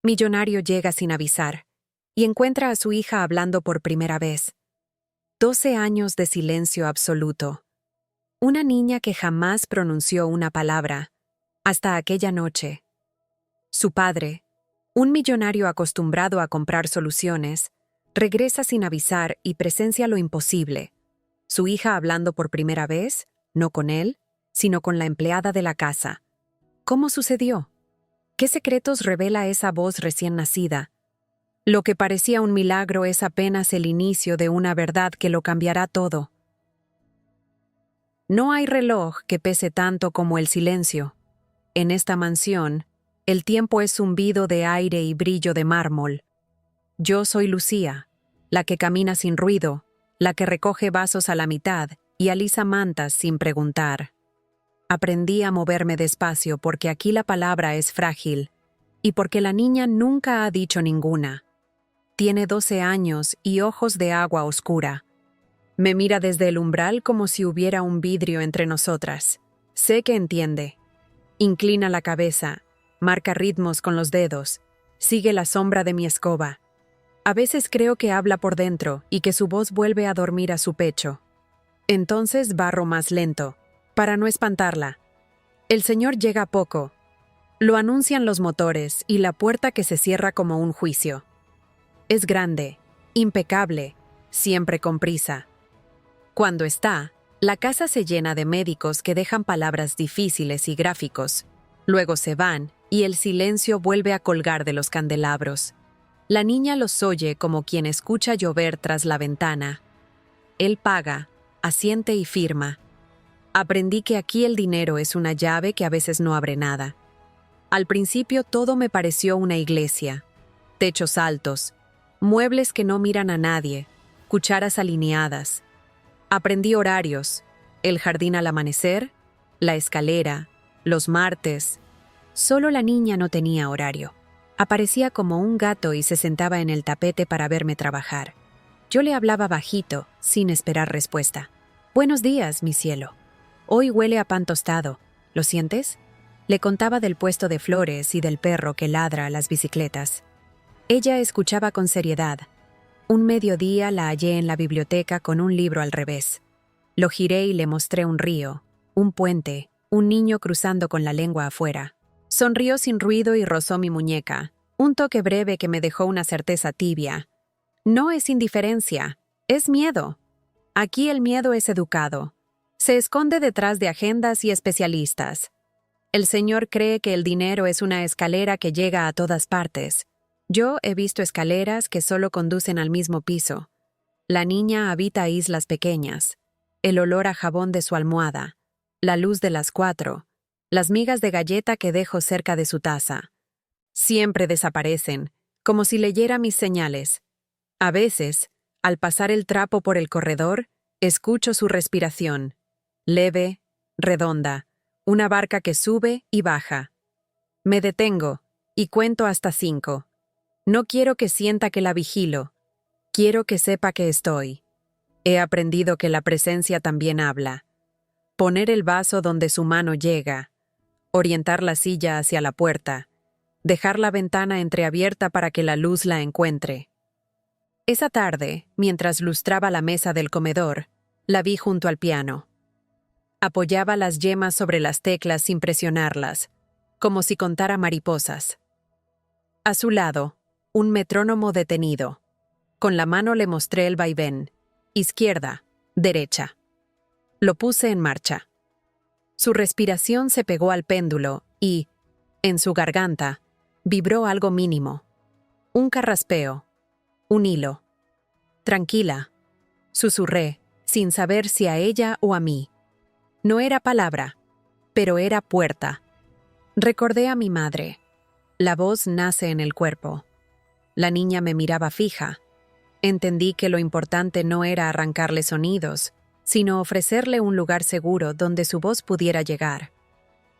Millonario llega sin avisar y encuentra a su hija hablando por primera vez. 12 años de silencio absoluto. Una niña que jamás pronunció una palabra, hasta aquella noche. Su padre, un millonario acostumbrado a comprar soluciones, regresa sin avisar y presencia lo imposible. Su hija hablando por primera vez, no con él, sino con la empleada de la casa. ¿Cómo sucedió? ¿Qué secretos revela esa voz recién nacida? Lo que parecía un milagro es apenas el inicio de una verdad que lo cambiará todo. No hay reloj que pese tanto como el silencio. En esta mansión, el tiempo es zumbido de aire y brillo de mármol. Yo soy Lucía, la que camina sin ruido, la que recoge vasos a la mitad y alisa mantas sin preguntar. Aprendí a moverme despacio porque aquí la palabra es frágil y porque la niña nunca ha dicho ninguna. Tiene 12 años y ojos de agua oscura. Me mira desde el umbral como si hubiera un vidrio entre nosotras. Sé que entiende. Inclina la cabeza, marca ritmos con los dedos, sigue la sombra de mi escoba. A veces creo que habla por dentro y que su voz vuelve a dormir a su pecho. Entonces barro más lento, para no espantarla. El señor llega poco. Lo anuncian los motores y la puerta que se cierra como un juicio. Es grande, impecable, siempre con prisa. Cuando está, la casa se llena de médicos que dejan palabras difíciles y gráficos. Luego se van y el silencio vuelve a colgar de los candelabros. La niña los oye como quien escucha llover tras la ventana. Él paga, asiente y firma. Aprendí que aquí el dinero es una llave que a veces no abre nada. Al principio todo me pareció una iglesia. Techos altos, muebles que no miran a nadie, cucharas alineadas. Aprendí horarios, el jardín al amanecer, la escalera, los martes. Solo la niña no tenía horario. Aparecía como un gato y se sentaba en el tapete para verme trabajar. Yo le hablaba bajito, sin esperar respuesta. «Buenos días, mi cielo. Hoy huele a pan tostado. ¿Lo sientes?» Le contaba del puesto de flores y del perro que ladra a las bicicletas. Ella escuchaba con seriedad. Un mediodía la hallé en la biblioteca con un libro al revés. Lo giré y le mostré un río, un puente, un niño cruzando con la lengua afuera. Sonrió sin ruido y rozó mi muñeca, un toque breve que me dejó una certeza tibia. No es indiferencia, es miedo. Aquí el miedo es educado. Se esconde detrás de agendas y especialistas. El señor cree que el dinero es una escalera que llega a todas partes. Yo he visto escaleras que solo conducen al mismo piso. La niña habita islas pequeñas. El olor a jabón de su almohada, la luz de las 4, las migas de galleta que dejo cerca de su taza. Siempre desaparecen, como si leyera mis señales. A veces, al pasar el trapo por el corredor, escucho su respiración. Leve, redonda, una barca que sube y baja. Me detengo y cuento hasta 5. No quiero que sienta que la vigilo. Quiero que sepa que estoy. He aprendido que la presencia también habla. Poner el vaso donde su mano llega. Orientar la silla hacia la puerta. Dejar la ventana entreabierta para que la luz la encuentre. Esa tarde, mientras lustraba la mesa del comedor, la vi junto al piano. Apoyaba las yemas sobre las teclas sin presionarlas, como si contara mariposas. A su lado, un metrónomo detenido. Con la mano le mostré el vaivén. Izquierda, derecha. Lo puse en marcha. Su respiración se pegó al péndulo y, en su garganta, vibró algo mínimo. Un carraspeo. Un hilo. Tranquila, susurré, sin saber si a ella o a mí. No era palabra, pero era puerta. Recordé a mi madre. La voz nace en el cuerpo. La niña me miraba fija. Entendí que lo importante no era arrancarle sonidos, sino ofrecerle un lugar seguro donde su voz pudiera llegar.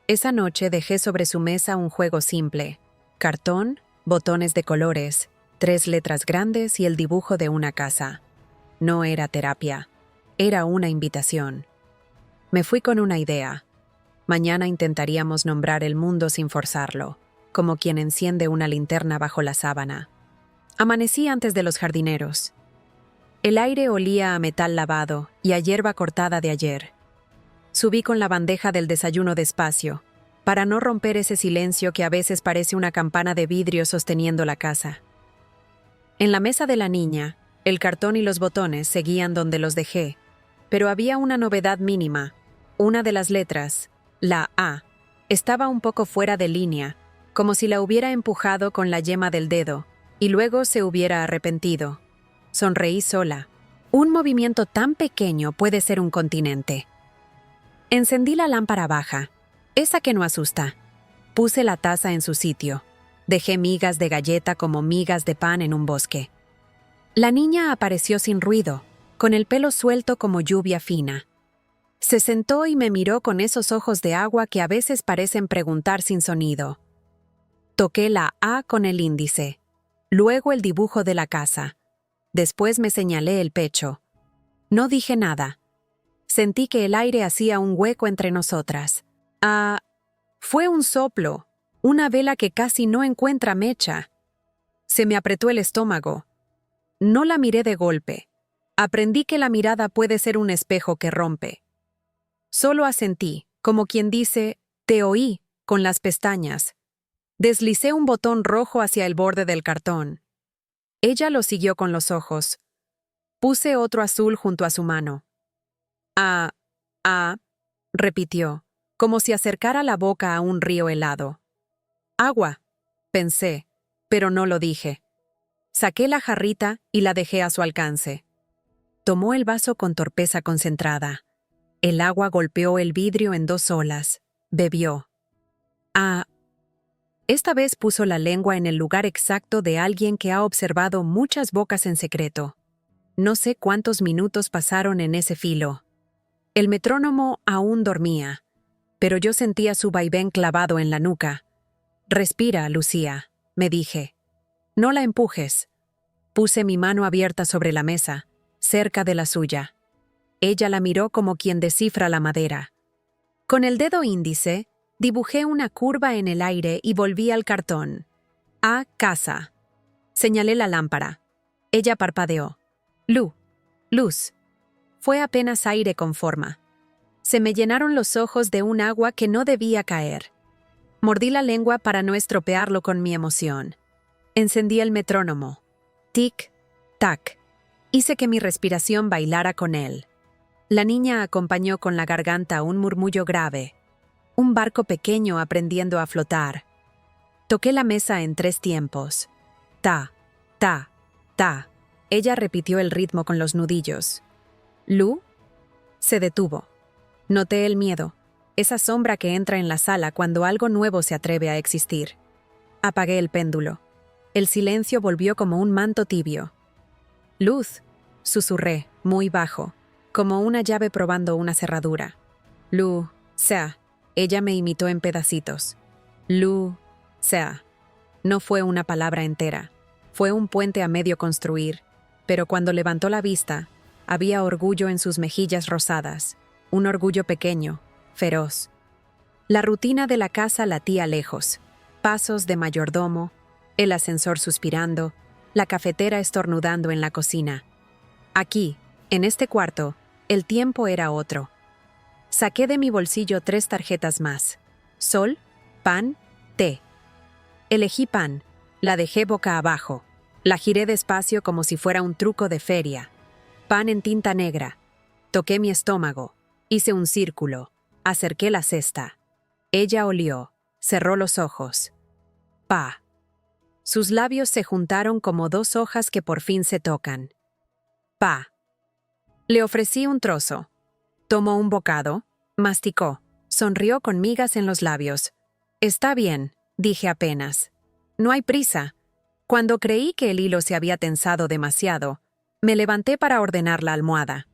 Esa noche dejé sobre su mesa un juego simple: cartón, botones de colores, 3 letras grandes y el dibujo de una casa. No era terapia, era una invitación. Me fui con una idea. Mañana intentaríamos nombrar el mundo sin forzarlo. como quien enciende una linterna bajo la sábana. Amanecí antes de los jardineros. El aire olía a metal lavado y a hierba cortada de ayer. Subí con la bandeja del desayuno despacio, para no romper ese silencio que a veces parece una campana de vidrio sosteniendo la casa. En la mesa de la niña, el cartón y los botones seguían donde los dejé, pero había una novedad mínima. Una de las letras, la A, estaba un poco fuera de línea, como si la hubiera empujado con la yema del dedo, y luego se hubiera arrepentido. Sonreí sola. Un movimiento tan pequeño puede ser un continente. Encendí la lámpara baja, esa que no asusta. Puse la taza en su sitio. Dejé migas de galleta como migas de pan en un bosque. La niña apareció sin ruido, con el pelo suelto como lluvia fina. Se sentó y me miró con esos ojos de agua que a veces parecen preguntar sin sonido. Toqué la A con el índice, luego el dibujo de la casa. Después me señalé el pecho. No dije nada. Sentí que el aire hacía un hueco entre nosotras. Fue un soplo, una vela que casi no encuentra mecha. Se me apretó el estómago. No la miré de golpe. Aprendí que la mirada puede ser un espejo que rompe. Solo asentí, como quien dice, te oí, con las pestañas. Deslicé un botón rojo hacia el borde del cartón. Ella lo siguió con los ojos. Puse otro azul junto a su mano. Repitió, como si acercara la boca a un río helado. Agua, pensé, pero no lo dije. Saqué la jarrita y la dejé a su alcance. Tomó el vaso con torpeza concentrada. El agua golpeó el vidrio en 2 olas. Bebió. Esta vez puso la lengua en el lugar exacto de alguien que ha observado muchas bocas en secreto. No sé cuántos minutos pasaron en ese filo. El metrónomo aún dormía, pero yo sentía su vaivén clavado en la nuca. Respira, Lucía, me dije. No la empujes. Puse mi mano abierta sobre la mesa, cerca de la suya. Ella la miró como quien descifra la madera. Con el dedo índice, dibujé una curva en el aire y volví al cartón. Casa. Señalé la lámpara. Ella parpadeó. Luz. Fue apenas aire con forma. Se me llenaron los ojos de un agua que no debía caer. Mordí la lengua para no estropearlo con mi emoción. Encendí el metrónomo. Tic, tac. Hice que mi respiración bailara con él. La niña acompañó con la garganta un murmullo grave. Un barco pequeño aprendiendo a flotar. Toqué la mesa en 3 tiempos. Ta, ta, ta. Ella repitió el ritmo con los nudillos. ¿Lu? Se detuvo. Noté el miedo, esa sombra que entra en la sala cuando algo nuevo se atreve a existir. Apagué el péndulo. El silencio volvió como un manto tibio. Luz, susurré, muy bajo, como una llave probando una cerradura. Sea. Ella me imitó en pedacitos. Sea. No fue una palabra entera. Fue un puente a medio construir, pero cuando levantó la vista, había orgullo en sus mejillas rosadas, un orgullo pequeño, feroz. La rutina de la casa latía lejos, pasos de mayordomo, el ascensor suspirando, la cafetera estornudando en la cocina. Aquí, en este cuarto, el tiempo era otro. Saqué de mi bolsillo 3 tarjetas más. Sol, pan, té. Elegí pan, la dejé boca abajo, la giré despacio como si fuera un truco de feria. Pan en tinta negra. Toqué mi estómago, hice un círculo, acerqué la cesta. Ella olió, cerró los ojos. Pa. Sus labios se juntaron como 2 hojas que por fin se tocan. Pa. Le ofrecí un trozo. Tomó un bocado, masticó, sonrió con migas en los labios. Está bien, dije apenas. No hay prisa. Cuando creí que el hilo se había tensado demasiado, me levanté para ordenar la almohada.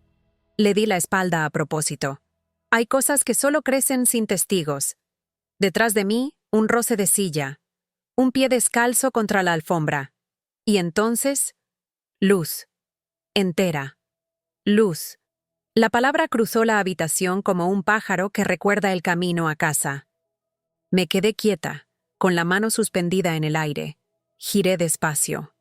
Le di la espalda a propósito. Hay cosas que solo crecen sin testigos. Detrás de mí, un roce de silla. Un pie descalzo contra la alfombra. Y entonces, luz. Entera. Luz. La palabra cruzó la habitación como un pájaro que recuerda el camino a casa. Me quedé quieta, con la mano suspendida en el aire. Giré despacio.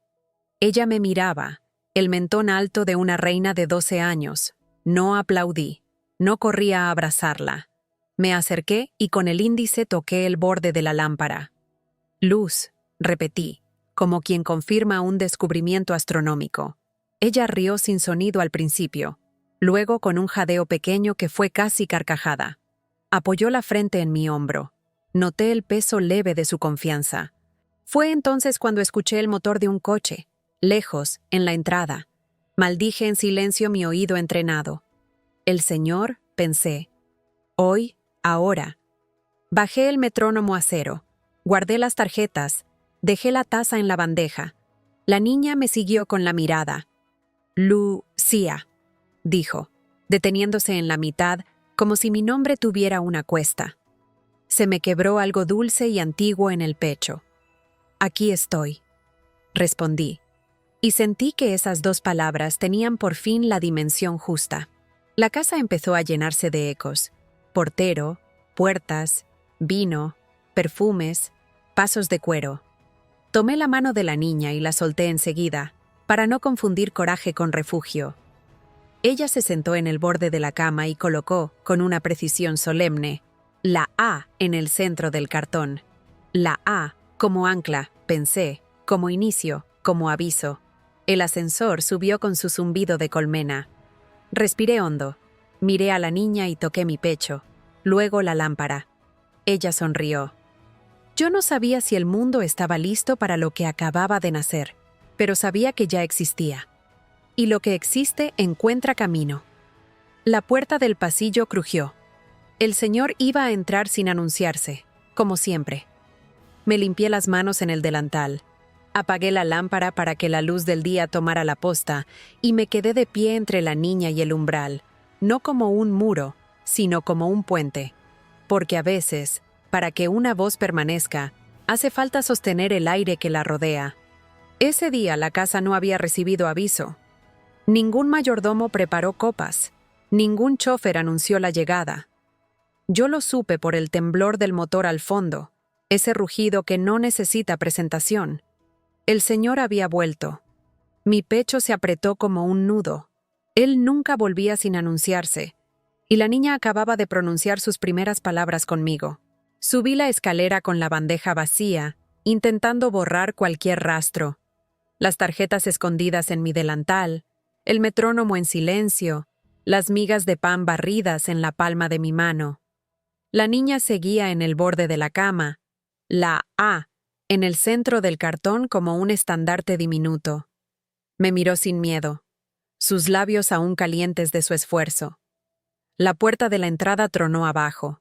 Ella me miraba, el mentón alto de una reina de 12 años. No aplaudí. No corrí a abrazarla. Me acerqué y con el índice toqué el borde de la lámpara. Luz, repetí, como quien confirma un descubrimiento astronómico. Ella rió sin sonido al principio, luego con un jadeo pequeño que fue casi carcajada. Apoyó la frente en mi hombro. Noté el peso leve de su confianza. Fue entonces cuando escuché el motor de un coche, lejos, en la entrada. Maldije en silencio mi oído entrenado. El señor, pensé. Hoy, ahora. Bajé el metrónomo a 0. Guardé las tarjetas. Dejé la taza en la bandeja. La niña me siguió con la mirada. Lucía, dijo, deteniéndose en la mitad, como si mi nombre tuviera una cuesta. Se me quebró algo dulce y antiguo en el pecho. Aquí estoy, respondí, y sentí que esas 2 palabras tenían por fin la dimensión justa. La casa empezó a llenarse de ecos. Portero, puertas, vino, perfumes, pasos de cuero. Tomé la mano de la niña y la solté enseguida, para no confundir coraje con refugio. Ella se sentó en el borde de la cama y colocó, con una precisión solemne, la A en el centro del cartón. La A como ancla, pensé, como inicio, como aviso. El ascensor subió con su zumbido de colmena. Respiré hondo. Miré a la niña y toqué mi pecho. Luego la lámpara. Ella sonrió. Yo no sabía si el mundo estaba listo para lo que acababa de nacer, pero sabía que ya existía. Y lo que existe encuentra camino. La puerta del pasillo crujió. El señor iba a entrar sin anunciarse, como siempre. Me limpié las manos en el delantal. Apagué la lámpara para que la luz del día tomara la posta y me quedé de pie entre la niña y el umbral, no como un muro, sino como un puente. Porque a veces, para que una voz permanezca, hace falta sostener el aire que la rodea. Ese día la casa no había recibido aviso. Ningún mayordomo preparó copas. Ningún chofer anunció la llegada. Yo lo supe por el temblor del motor al fondo, ese rugido que no necesita presentación. El señor había vuelto. Mi pecho se apretó como un nudo. Él nunca volvía sin anunciarse, y la niña acababa de pronunciar sus primeras palabras conmigo. Subí la escalera con la bandeja vacía, intentando borrar cualquier rastro. Las tarjetas escondidas en mi delantal, el metrónomo en silencio, las migas de pan barridas en la palma de mi mano. La niña seguía en el borde de la cama, la A, en el centro del cartón como un estandarte diminuto. Me miró sin miedo, sus labios aún calientes de su esfuerzo. La puerta de la entrada tronó abajo.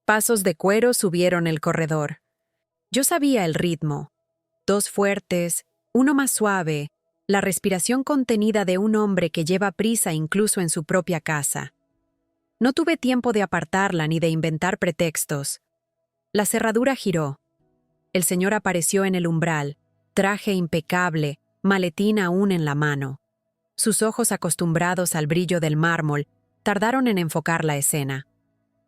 Pasos de cuero subieron el corredor. Yo sabía el ritmo. 2 fuertes, uno más suave, la respiración contenida de un hombre que lleva prisa incluso en su propia casa. No tuve tiempo de apartarla ni de inventar pretextos. La cerradura giró. El señor apareció en el umbral, traje impecable, maletín aún en la mano. Sus ojos acostumbrados al brillo del mármol tardaron en enfocar la escena.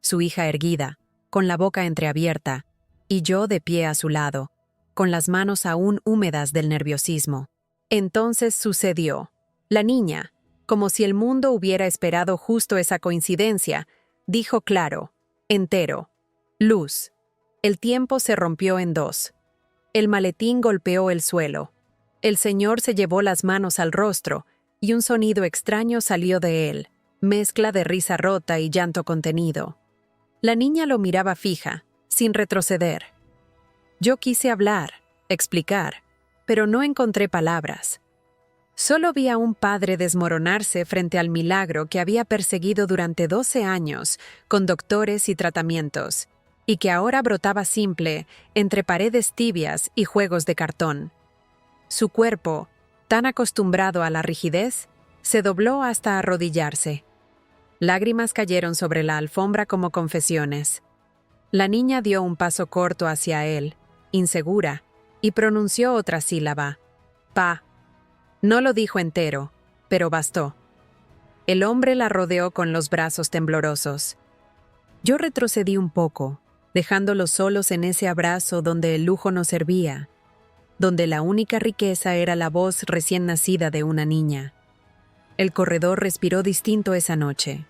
Su hija erguida, con la boca entreabierta, y yo de pie a su lado, con las manos aún húmedas del nerviosismo. Entonces sucedió. La niña, como si el mundo hubiera esperado justo esa coincidencia, dijo claro, entero, luz. El tiempo se rompió en 2. El maletín golpeó el suelo. El señor se llevó las manos al rostro, y un sonido extraño salió de él, mezcla de risa rota y llanto contenido. La niña lo miraba fija, sin retroceder. Yo quise hablar, explicar, pero no encontré palabras. Solo vi a un padre desmoronarse frente al milagro que había perseguido durante 12 años, con doctores y tratamientos, y que ahora brotaba simple, entre paredes tibias y juegos de cartón. Su cuerpo, tan acostumbrado a la rigidez, se dobló hasta arrodillarse. Lágrimas cayeron sobre la alfombra como confesiones. La niña dio un paso corto hacia él, insegura, y pronunció otra sílaba. Pa. No lo dijo entero, pero bastó. El hombre la rodeó con los brazos temblorosos. Yo retrocedí un poco, dejándolos solos en ese abrazo donde el lujo no servía, donde la única riqueza era la voz recién nacida de una niña. El corredor respiró distinto esa noche.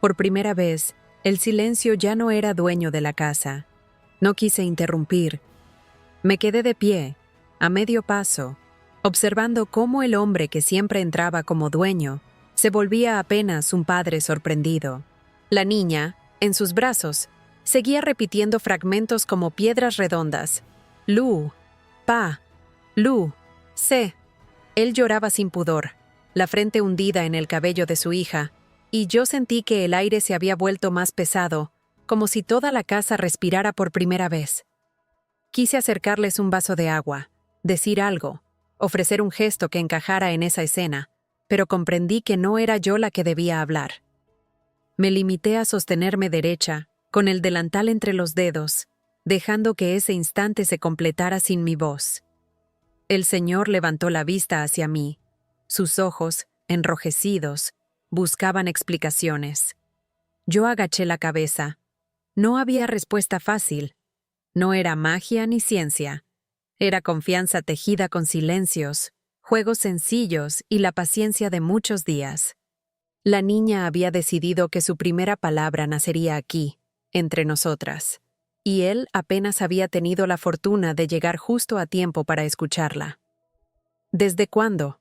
Por primera vez, el silencio ya no era dueño de la casa. No quise interrumpir. Me quedé de pie, a medio paso, observando cómo el hombre que siempre entraba como dueño se volvía apenas un padre sorprendido. La niña, en sus brazos, seguía repitiendo fragmentos como piedras redondas. Lu, pa, Lu, sé. Él lloraba sin pudor, la frente hundida en el cabello de su hija, y yo sentí que el aire se había vuelto más pesado, como si toda la casa respirara por primera vez. Quise acercarles un vaso de agua, decir algo, ofrecer un gesto que encajara en esa escena, pero comprendí que no era yo la que debía hablar. Me limité a sostenerme derecha, con el delantal entre los dedos, dejando que ese instante se completara sin mi voz. El Señor levantó la vista hacia mí. Sus ojos, enrojecidos, buscaban explicaciones. Yo agaché la cabeza. No había respuesta fácil. No era magia ni ciencia. Era confianza tejida con silencios, juegos sencillos y la paciencia de muchos días. La niña había decidido que su primera palabra nacería aquí, entre nosotras, y él apenas había tenido la fortuna de llegar justo a tiempo para escucharla. ¿Desde cuándo?,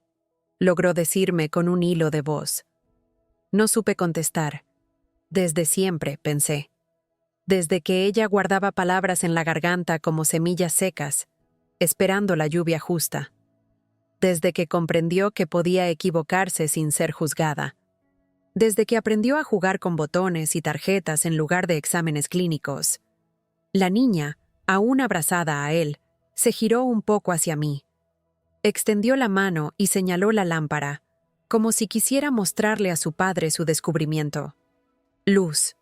logró decirme con un hilo de voz. No supe contestar. Desde siempre, pensé. Desde que ella guardaba palabras en la garganta como semillas secas, esperando la lluvia justa. Desde que comprendió que podía equivocarse sin ser juzgada. Desde que aprendió a jugar con botones y tarjetas en lugar de exámenes clínicos. La niña, aún abrazada a él, se giró un poco hacia mí. Extendió la mano y señaló la lámpara, como si quisiera mostrarle a su padre su descubrimiento. Luz,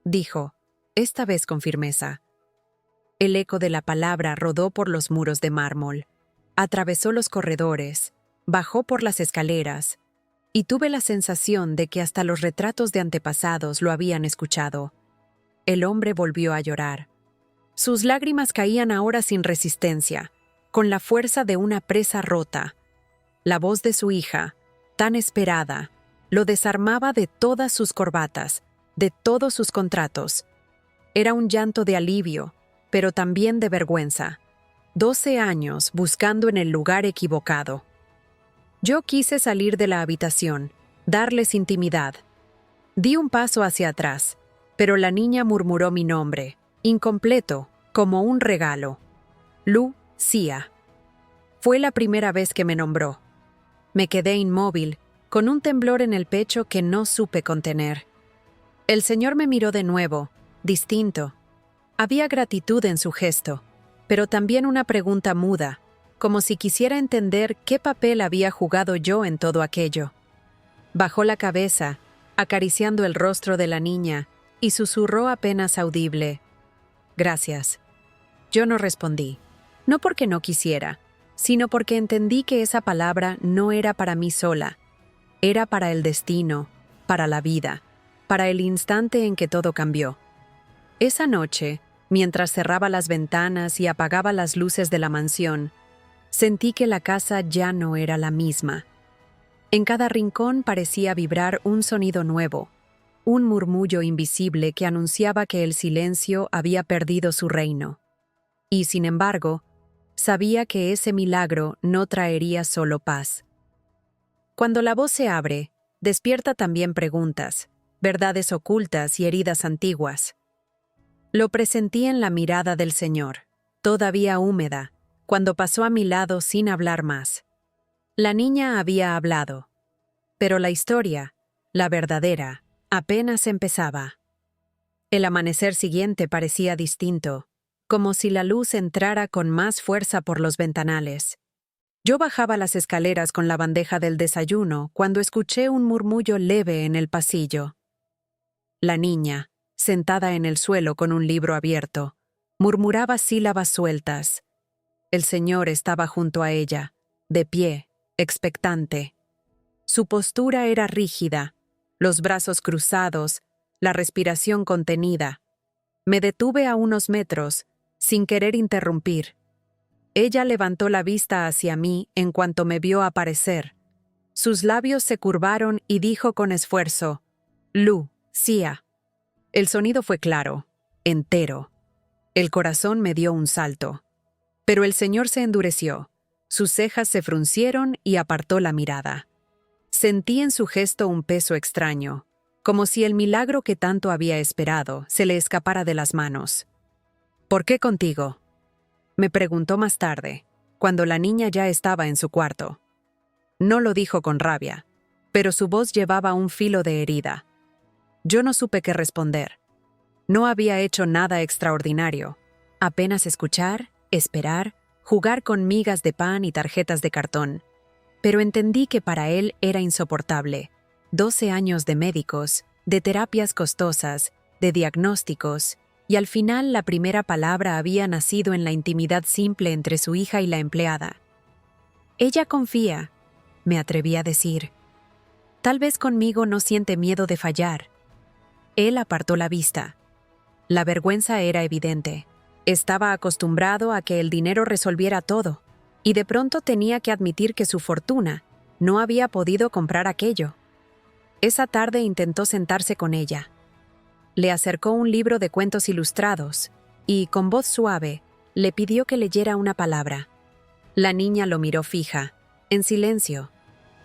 dijo, esta vez con firmeza. El eco de la palabra rodó por los muros de mármol, atravesó los corredores, bajó por las escaleras, y tuve la sensación de que hasta los retratos de antepasados lo habían escuchado. El hombre volvió a llorar. Sus lágrimas caían ahora sin resistencia, con la fuerza de una presa rota. La voz de su hija, tan esperada, lo desarmaba de todas sus corbatas, de todos sus contratos. Era un llanto de alivio, pero también de vergüenza. 12 años buscando en el lugar equivocado. Yo quise salir de la habitación, darles intimidad. Di un paso hacia atrás, pero la niña murmuró mi nombre, incompleto, como un regalo. Lucía. Fue la primera vez que me nombró. Me quedé inmóvil, con un temblor en el pecho que no supe contener. El Señor me miró de nuevo, distinto. Había gratitud en su gesto, pero también una pregunta muda, como si quisiera entender qué papel había jugado yo en todo aquello. Bajó la cabeza, acariciando el rostro de la niña, y susurró apenas audible: «Gracias». Yo no respondí, no porque no quisiera, sino porque entendí que esa palabra no era para mí sola. Era para el destino, para la vida, para el instante en que todo cambió. Esa noche, mientras cerraba las ventanas y apagaba las luces de la mansión, sentí que la casa ya no era la misma. En cada rincón parecía vibrar un sonido nuevo, un murmullo invisible que anunciaba que el silencio había perdido su reino. Y, sin embargo, sabía que ese milagro no traería solo paz. Cuando la voz se abre, despierta también preguntas, verdades ocultas y heridas antiguas. Lo presentí en la mirada del Señor, todavía húmeda, cuando pasó a mi lado sin hablar más. La niña había hablado, pero la historia, la verdadera, apenas empezaba. El amanecer siguiente parecía distinto, como si la luz entrara con más fuerza por los ventanales. Yo bajaba las escaleras con la bandeja del desayuno cuando escuché un murmullo leve en el pasillo. La niña, sentada en el suelo con un libro abierto, murmuraba sílabas sueltas. El Señor estaba junto a ella, de pie, expectante. Su postura era rígida, los brazos cruzados, la respiración contenida. Me detuve a unos metros, sin querer interrumpir. Ella levantó la vista hacia mí en cuanto me vio aparecer. Sus labios se curvaron y dijo con esfuerzo: «Lucía». El sonido fue claro, entero. El corazón me dio un salto. Pero el señor se endureció. Sus cejas se fruncieron y apartó la mirada. Sentí en su gesto un peso extraño, como si el milagro que tanto había esperado se le escapara de las manos. «¿Por qué contigo?», me preguntó más tarde, cuando la niña ya estaba en su cuarto. No lo dijo con rabia, pero su voz llevaba un filo de herida. Yo no supe qué responder. No había hecho nada extraordinario. Apenas escuchar, esperar, jugar con migas de pan y tarjetas de cartón. Pero entendí que para él era insoportable. 12 años de médicos, de terapias costosas, de diagnósticos, y al final la primera palabra había nacido en la intimidad simple entre su hija y la empleada. «Ella confía», me atreví a decir. «Tal vez conmigo no siente miedo de fallar». Él apartó la vista. La vergüenza era evidente. Estaba acostumbrado a que el dinero resolviera todo, y de pronto tenía que admitir que su fortuna no había podido comprar aquello. Esa tarde intentó sentarse con ella. Le acercó un libro de cuentos ilustrados y, con voz suave, le pidió que leyera una palabra. La niña lo miró fija, en silencio.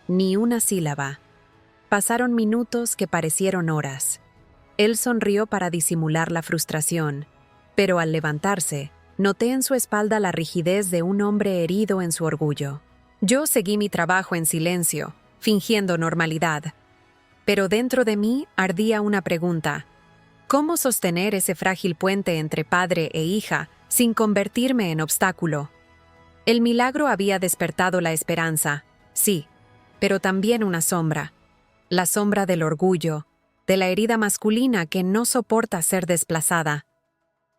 Ni una sílaba. Pasaron minutos que parecieron horas. Él sonrió para disimular la frustración, pero al levantarse, noté en su espalda la rigidez de un hombre herido en su orgullo. Yo seguí mi trabajo en silencio, fingiendo normalidad. Pero dentro de mí ardía una pregunta: ¿cómo sostener ese frágil puente entre padre e hija sin convertirme en obstáculo? El milagro había despertado la esperanza, sí, pero también una sombra. La sombra del orgullo, de la herida masculina que no soporta ser desplazada.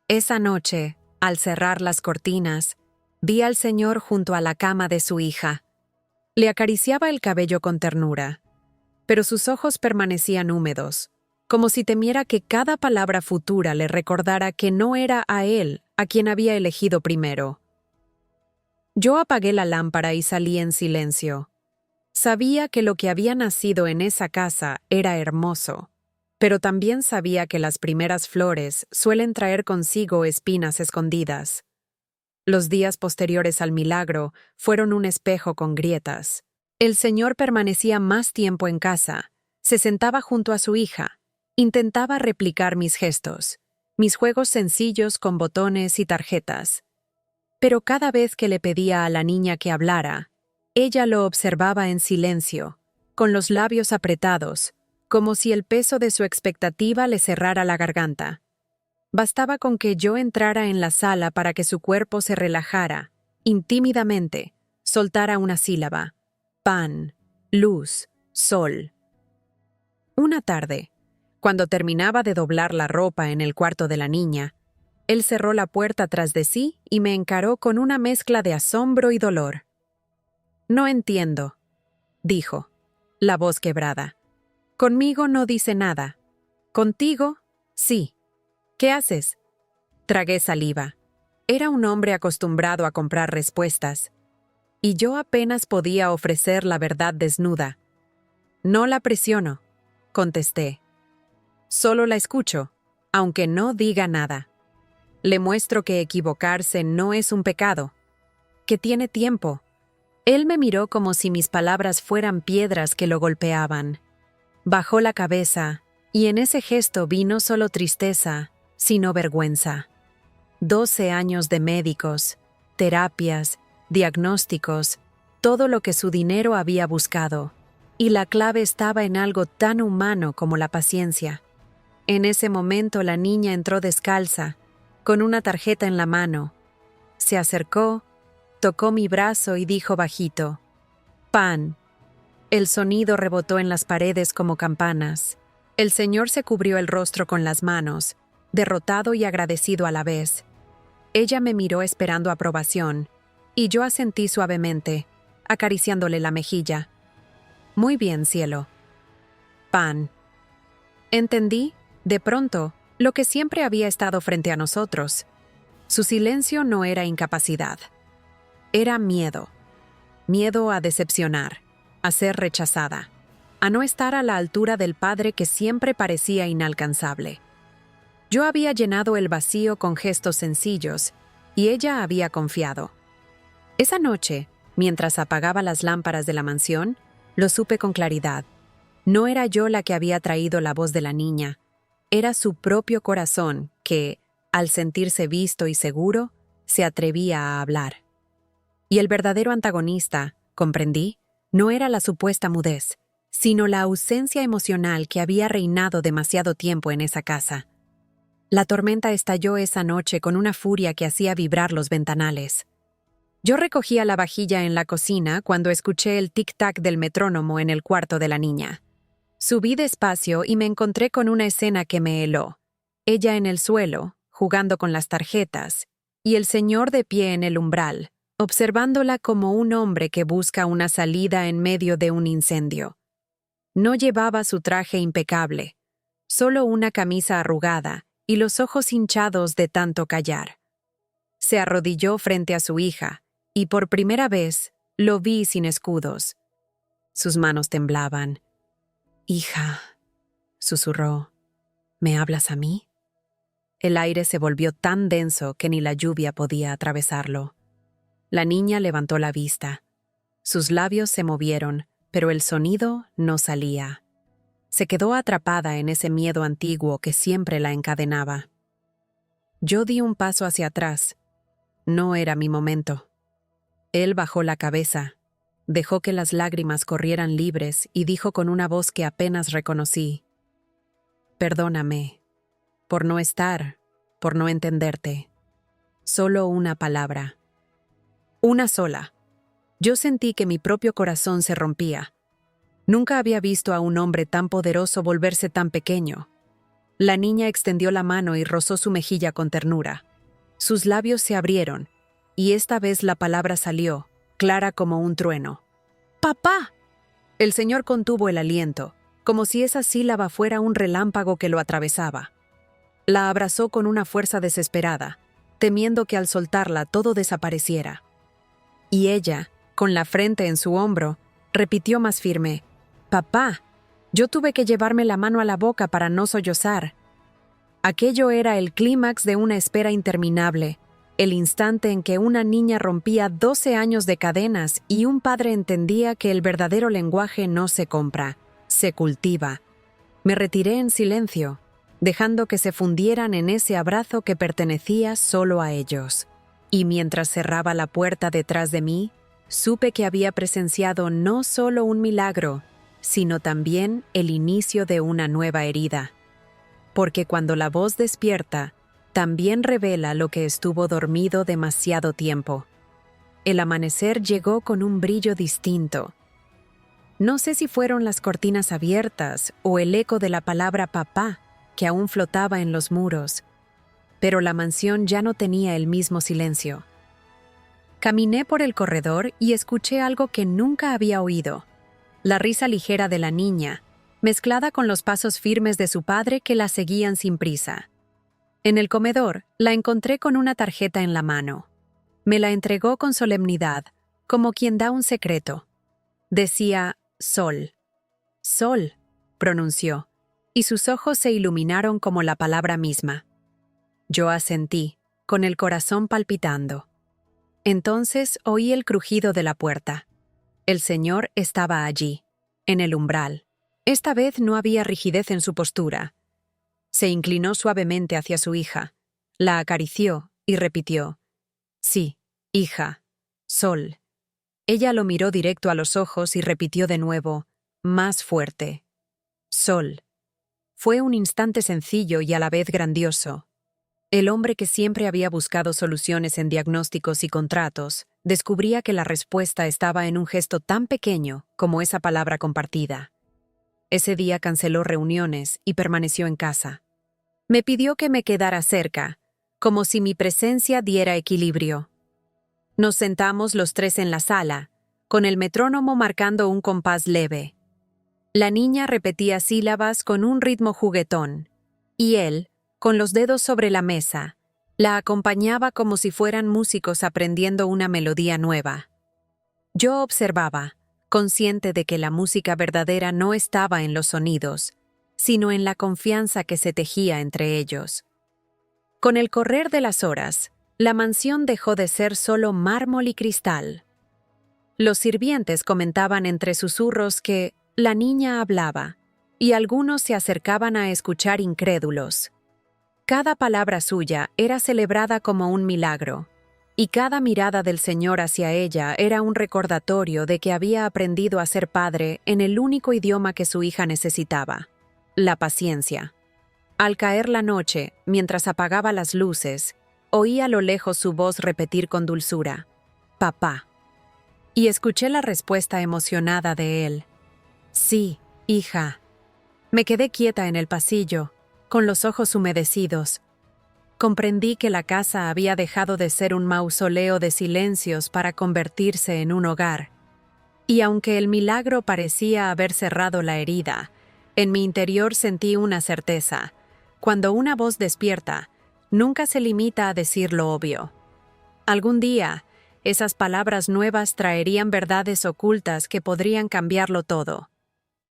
Esa noche, al cerrar las cortinas, vi al Señor junto a la cama de su hija. Le acariciaba el cabello con ternura, pero sus ojos permanecían húmedos, como si temiera que cada palabra futura le recordara que no era a él a quien había elegido primero. Yo apagué la lámpara y salí en silencio. Sabía que lo que había nacido en esa casa era hermoso, pero también sabía que las primeras flores suelen traer consigo espinas escondidas. Los días posteriores al milagro fueron un espejo con grietas. El Señor permanecía más tiempo en casa, se sentaba junto a su hija, intentaba replicar mis gestos, mis juegos sencillos con botones y tarjetas. Pero cada vez que le pedía a la niña que hablara, ella lo observaba en silencio, con los labios apretados, como si el peso de su expectativa le cerrara la garganta. Bastaba con que yo entrara en la sala para que su cuerpo se relajara, y tímidamente, soltara una sílaba: pan, luz, sol. Una tarde, cuando terminaba de doblar la ropa en el cuarto de la niña, él cerró la puerta tras de sí y me encaró con una mezcla de asombro y dolor. «No entiendo», dijo, la voz quebrada. «Conmigo no dice nada. Contigo, sí. ¿Qué haces?» Tragué saliva. Era un hombre acostumbrado a comprar respuestas, y yo apenas podía ofrecer la verdad desnuda. «No la presiono», contesté. «Solo la escucho, aunque no diga nada. Le muestro que equivocarse no es un pecado, que tiene tiempo». Él me miró como si mis palabras fueran piedras que lo golpeaban. Bajó la cabeza, y en ese gesto vi no solo tristeza, sino vergüenza. 12 años de médicos, terapias, diagnósticos, todo lo que su dinero había buscado, y la clave estaba en algo tan humano como la paciencia. En ese momento la niña entró descalza, con una tarjeta en la mano. Se acercó, tocó mi brazo y dijo bajito: «Pan». El sonido rebotó en las paredes como campanas. El señor se cubrió el rostro con las manos, derrotado y agradecido a la vez. Ella me miró esperando aprobación, y yo asentí suavemente, acariciándole la mejilla. «Muy bien, cielo». Pan. Entendí, de pronto, lo que siempre había estado frente a nosotros. Su silencio no era incapacidad. Era miedo. Miedo a decepcionar, a ser rechazada, a no estar a la altura del padre que siempre parecía inalcanzable. Yo había llenado el vacío con gestos sencillos y ella había confiado. Esa noche, mientras apagaba las lámparas de la mansión, lo supe con claridad. No era yo la que había traído la voz de la niña. Era su propio corazón que, al sentirse visto y seguro, se atrevía a hablar. Y el verdadero antagonista, comprendí, no era la supuesta mudez, sino la ausencia emocional que había reinado demasiado tiempo en esa casa. La tormenta estalló esa noche con una furia que hacía vibrar los ventanales. Yo recogía la vajilla en la cocina cuando escuché el tic-tac del metrónomo en el cuarto de la niña. Subí despacio y me encontré con una escena que me heló. Ella en el suelo, jugando con las tarjetas, y el señor de pie en el umbral, observándola como un hombre que busca una salida en medio de un incendio. No llevaba su traje impecable, solo una camisa arrugada y los ojos hinchados de tanto callar. Se arrodilló frente a su hija, y por primera vez lo vi sin escudos. Sus manos temblaban. «Hija», susurró, «¿me hablas a mí?» El aire se volvió tan denso que ni la lluvia podía atravesarlo. La niña levantó la vista. Sus labios se movieron, pero el sonido no salía. Se quedó atrapada en ese miedo antiguo que siempre la encadenaba. Yo di un paso hacia atrás. No era mi momento. Él bajó la cabeza, dejó que las lágrimas corrieran libres y dijo con una voz que apenas reconocí: «Perdóname, por no estar, por no entenderte. Solo una palabra. Una sola». Yo sentí que mi propio corazón se rompía. Nunca había visto a un hombre tan poderoso volverse tan pequeño. La niña extendió la mano y rozó su mejilla con ternura. Sus labios se abrieron, y esta vez la palabra salió, clara como un trueno. «¡Papá!». El señor contuvo el aliento, como si esa sílaba fuera un relámpago que lo atravesaba. La abrazó con una fuerza desesperada, temiendo que al soltarla todo desapareciera. Y ella, con la frente en su hombro, repitió más firme: «Papá». Yo tuve que llevarme la mano a la boca para no sollozar. Aquello era el clímax de una espera interminable, el instante en que una niña rompía 12 años de cadenas y un padre entendía que el verdadero lenguaje no se compra, se cultiva. Me retiré en silencio, dejando que se fundieran en ese abrazo que pertenecía solo a ellos. Y mientras cerraba la puerta detrás de mí, supe que había presenciado no solo un milagro, sino también el inicio de una nueva herida. Porque cuando la voz despierta, también revela lo que estuvo dormido demasiado tiempo. El amanecer llegó con un brillo distinto. No sé si fueron las cortinas abiertas o el eco de la palabra papá, que aún flotaba en los muros, pero la mansión ya no tenía el mismo silencio. Caminé por el corredor y escuché algo que nunca había oído: la risa ligera de la niña, mezclada con los pasos firmes de su padre que la seguían sin prisa. En el comedor, la encontré con una tarjeta en la mano. Me la entregó con solemnidad, como quien da un secreto. Decía «Sol». «Sol», pronunció, y sus ojos se iluminaron como la palabra misma. Yo asentí, con el corazón palpitando. Entonces oí el crujido de la puerta. El señor estaba allí, en el umbral. Esta vez no había rigidez en su postura. Se inclinó suavemente hacia su hija, la acarició y repitió: «Sí, hija, Sol». Ella lo miró directo a los ojos y repitió de nuevo, más fuerte: «Sol». Fue un instante sencillo y a la vez grandioso. El hombre que siempre había buscado soluciones en diagnósticos y contratos, descubría que la respuesta estaba en un gesto tan pequeño como esa palabra compartida. Ese día canceló reuniones y permaneció en casa. Me pidió que me quedara cerca, como si mi presencia diera equilibrio. Nos sentamos los tres en la sala, con el metrónomo marcando un compás leve. La niña repetía sílabas con un ritmo juguetón, y él, con los dedos sobre la mesa. La acompañaba como si fueran músicos aprendiendo una melodía nueva. Yo observaba, consciente de que la música verdadera no estaba en los sonidos, sino en la confianza que se tejía entre ellos. Con el correr de las horas, la mansión dejó de ser solo mármol y cristal. Los sirvientes comentaban entre susurros que la niña hablaba, y algunos se acercaban a escuchar incrédulos. Cada palabra suya era celebrada como un milagro, y cada mirada del Señor hacia ella era un recordatorio de que había aprendido a ser padre en el único idioma que su hija necesitaba: la paciencia. Al caer la noche, mientras apagaba las luces, oí a lo lejos su voz repetir con dulzura: «Papá». Y escuché la respuesta emocionada de él: «Sí, hija». Me quedé quieta en el pasillo, con los ojos humedecidos. Comprendí que la casa había dejado de ser un mausoleo de silencios para convertirse en un hogar. Y aunque el milagro parecía haber cerrado la herida, en mi interior sentí una certeza: cuando una voz despierta, nunca se limita a decir lo obvio. Algún día, esas palabras nuevas traerían verdades ocultas que podrían cambiarlo todo.